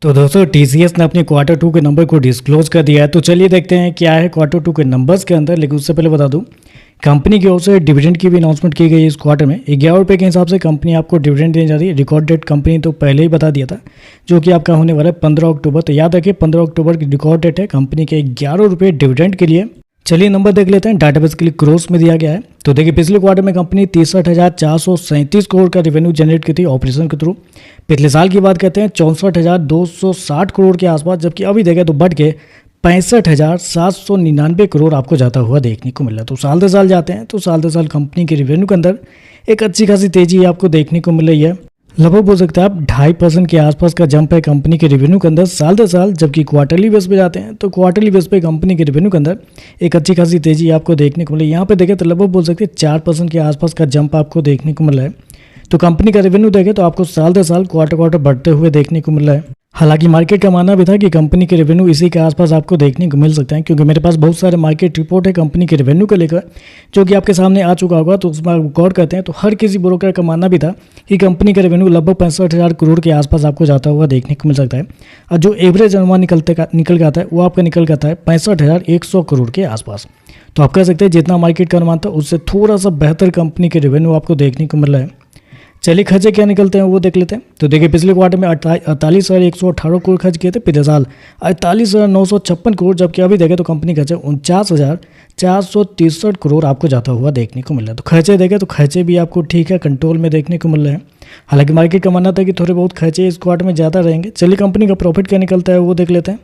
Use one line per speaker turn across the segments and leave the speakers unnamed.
तो दोस्तों टीसीएस ने अपने क्वार्टर टू के नंबर को डिस्क्लोज कर दिया है। तो चलिए देखते हैं क्या है क्वार्टर टू के नंबर्स के अंदर। लेकिन उससे पहले बता दूं, कंपनी की ओर से डिविडेंड की भी अनाउंसमेंट की गई है। इस क्वार्टर में 11 रुपये के हिसाब से कंपनी आपको डिविडेंड देने जा रही है। रिकॉर्ड डेट कंपनी तो पहले ही बता दिया था, जो कि आपका होने वाला है 15 अक्टूबर। तो याद रखिए 15 अक्टूबर की रिकॉर्ड डेट है कंपनी के 11 रुपये डिविडेंड के लिए। चलिए नंबर देख लेते हैं। डाटाबेस के लिए क्रोस में दिया गया है। तो देखिए पिछले क्वार्टर में कंपनी 63,437 करोड़ का रेवेन्यू जनरेट की थी ऑपरेशन के थ्रू। पिछले साल की बात करते हैं 64,260 करोड़ के आसपास, जबकि अभी देखें तो बढ़ के 65,799 करोड़ आपको जाता हुआ देखने को मिला। तो साल दर साल जाते हैं तो साल दर साल कंपनी के रेवेन्यू के अंदर एक अच्छी खासी तेजी आपको देखने को मिल रही है। लगभग बोल सकते हैं आप 2.5% के आसपास का जंप है कंपनी के रेवेन्यू के अंदर साल दर साल। जबकि क्वार्टरली बेस पे जाते हैं तो क्वार्टरली बेस पे कंपनी के रेवेन्यू के अंदर एक अच्छी खासी तेजी आपको देखने को मिली। यहाँ पे देखें तो लगभग बोल सकते हैं 4% के आसपास का जंप आपको देखने को मिल रहा है। तो कंपनी का रेवेन्यू देखें तो आपको साल दर साल क्वार्टर बढ़ते हुए देखने को मिल रहा है। हालांकि मार्केट का मानना भी था कि कंपनी के रेवेन्यू इसी के आसपास आपको देखने को मिल सकते हैं, क्योंकि मेरे पास बहुत सारे मार्केट रिपोर्ट है कंपनी के रेवेन्यू को लेकर, जो कि आपके सामने आ चुका होगा। तो उसमें गौर करते हैं तो हर किसी ब्रोकर का मानना भी था कि कंपनी का रेवेन्यू लगभग 65,000 करोड़ के आसपास आपको जाता हुआ देखने को मिल सकता है। और जो एवरेज अनुमान निकल के आता है वो आपका निकल के आता है 65,100 करोड़ के आसपास। तो आप कह सकते हैं जितना मार्केट का अनुमान था उससे थोड़ा सा बेहतर कंपनी के रेवेन्यू आपको देखने को मिल रहा है। चलिए खर्चे क्या निकलते हैं वो देख लेते हैं। तो देखिए पिछले क्वार्टर में 48,118 करोड़ खर्च किए थे। पिछले साल 48,956 करोड़, जबकि अभी देखें तो कंपनी खर्चे 49,463 करोड़ आपको जाता हुआ देखने को मिल रहा है। तो खर्चे देखें तो खर्चे भी आपको ठीक है कंट्रोल में देखने को मिल रहे हैं। हालांकि मार्केट का मानना था कि थोड़े बहुत खर्चे इस क्वार्टर में ज़्यादा रहेंगे। चलिए कंपनी का प्रॉफिट क्या निकलता है वो देख लेते हैं।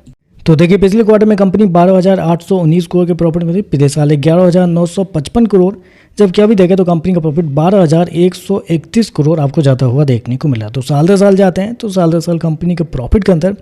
तो देखिए पिछले क्वार्टर में कंपनी 12,819 करोड़ के प्रॉफिट में थी। पिछले साल 11,955 करोड़, जबकि अभी देखें तो कंपनी का प्रॉफिट 12,131 करोड़ आपको जाता हुआ देखने को मिला। तो साल दर साल जाते हैं तो साल दर साल कंपनी के प्रॉफिट के अंदर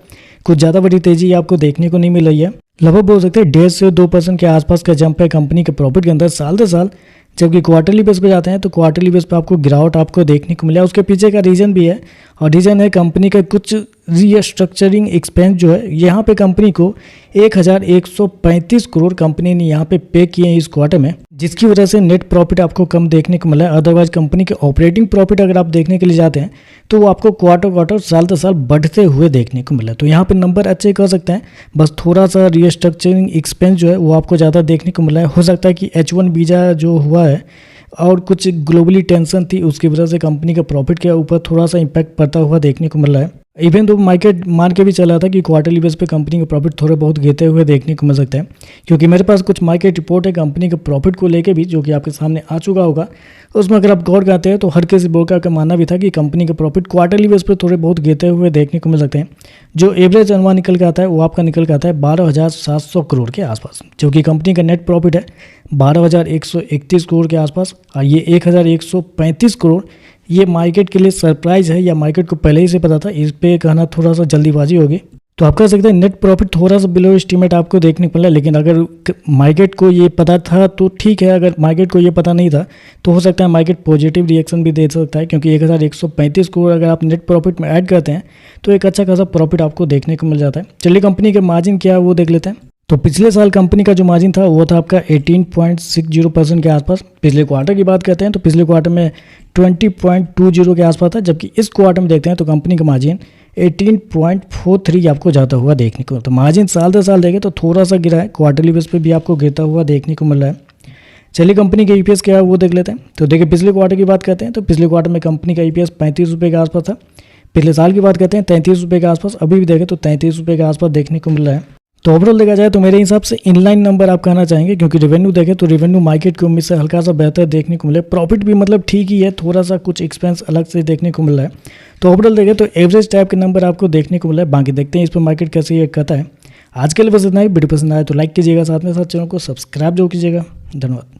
कुछ ज़्यादा बड़ी तेजी आपको देखने को नहीं मिल रही है। लगभग बोल सकते हैं 1.5 से 2% के आसपास का जंप है कंपनी के प्रॉफिट के अंदर साल दर साल। जबकि क्वार्टरली बेस पे जाते हैं तो क्वार्टरली बेस पे आपको गिरावट आपको देखने को मिला। उसके पीछे का रीज़न भी है, और रीज़न है कंपनी का कुछ रीस्ट्रक्चरिंग एक्सपेंस जो है। यहाँ पे कंपनी को 1,135 करोड़ कंपनी ने यहाँ पे किए हैं इस क्वार्टर में, जिसकी वजह से नेट प्रॉफिट आपको कम देखने को मिला है। अदरवाइज कंपनी के ऑपरेटिंग प्रॉफिट अगर आप देखने के लिए जाते हैं तो वो आपको क्वार्टर साल दर साल बढ़ते हुए देखने को मिला। तो यहाँ पे नंबर अच्छे कर सकते हैं, बस थोड़ा सा रीस्ट्रक्चरिंग एक्सपेंस जो है वो आपको ज़्यादा देखने को मिला है। हो सकता है कि H1 वीज़ा जो हुआ है और कुछ ग्लोबली टेंशन थी, उसकी वजह से कंपनी के प्रॉफिट के ऊपर थोड़ा सा इम्पैक्ट पड़ता हुआ देखने को मिल रहा है। इवन तो मार्केट मान के भी चला था कि क्वार्टरली बेस पे कंपनी के प्रॉफिट थोड़े बहुत गिरते हुए देखने को मिल सकते हैं, क्योंकि मेरे पास कुछ मार्केट रिपोर्ट है कंपनी के प्रॉफिट को लेके भी, जो कि आपके सामने आ चुका होगा। उसमें अगर आप गौर करते हैं तो हर किसी ब्रोकर का मानना भी था कि कंपनी के प्रॉफिट क्वार्टरली बेस पे थोड़े बहुत गिरते हुए देखने को मिल सकते हैं। जो एवरेज अनुमान निकल के आता है वो आपका निकल के आता है 12,700 करोड़ के आसपास, जो कि कंपनी का नेट प्रॉफिट है 12,131 करोड़ के आसपास। और ये 1,135 करोड़ ये मार्केट के लिए सरप्राइज है, या मार्केट को पहले ही से पता था, इस पे कहना थोड़ा सा जल्दीबाजी होगी। तो आप कह सकते हैं नेट प्रॉफिट थोड़ा सा बिलो एस्टीमेट आपको देखने को मिला। लेकिन अगर मार्केट को ये पता था तो ठीक है, अगर मार्केट को ये पता नहीं था तो हो सकता है मार्केट पॉजिटिव रिएक्शन भी दे सकता है, क्योंकि 1,135 करोड़ अगर आप नेट प्रॉफिट में ऐड करते हैं तो एक अच्छा खासा प्रॉफिट आपको देखने को मिल जाता है। चलिए कंपनी के मार्जिन क्या है वो देख लेते हैं। तो पिछले साल कंपनी का जो मार्जिन था वो था आपका 18.60% के आसपास। पिछले क्वार्टर की बात करते हैं तो पिछले क्वार्टर में 20.20 के आसपास था, जबकि इस क्वार्टर में देखते हैं तो कंपनी का मार्जिन 18.43 आपको जाता हुआ देखने को। तो मार्जिन साल दर साल देखें तो थोड़ा सा गिरा है, क्वार्टरली बेस पे भी आपको गिरता हुआ देखने को मिल रहा है। चलिए कंपनी का EPS क्या है वो देख लेते हैं। तो देखिए पिछले क्वार्टर की बात करते हैं तो पिछले क्वार्टर में कंपनी का EPS 35 रुपये के आसपास था। पिछले साल की बात करते हैं 33 रुपये के आसपास, अभी भी देखें तो 33 रुपये के आसपास देखने को मिल रहा है। तो ओवरऑल देखा जाए तो मेरे हिसाब से इनलाइन नंबर आप कहना चाहेंगे, क्योंकि रेवेन्यू देखें तो रेवेन्यू मार्केट की उम्मीद से हल्का सा बेहतर देखने को मिले। प्रॉफिट भी मतलब ठीक ही है, थोड़ा सा कुछ एक्सपेंस अलग से देखने को मिल रहा है। तो ओवरऑल देखें तो एवरेज टाइप के नंबर आपको देखने को मिला है। बाकी देखते हैं इस पर मार्केट कैसे ये कहता है। आज के लिए बस इतना ही। वीडियो पसंद आए तो लाइक कीजिएगा, साथ में साथ चैनल को सब्सक्राइब जरूर कीजिएगा। धन्यवाद।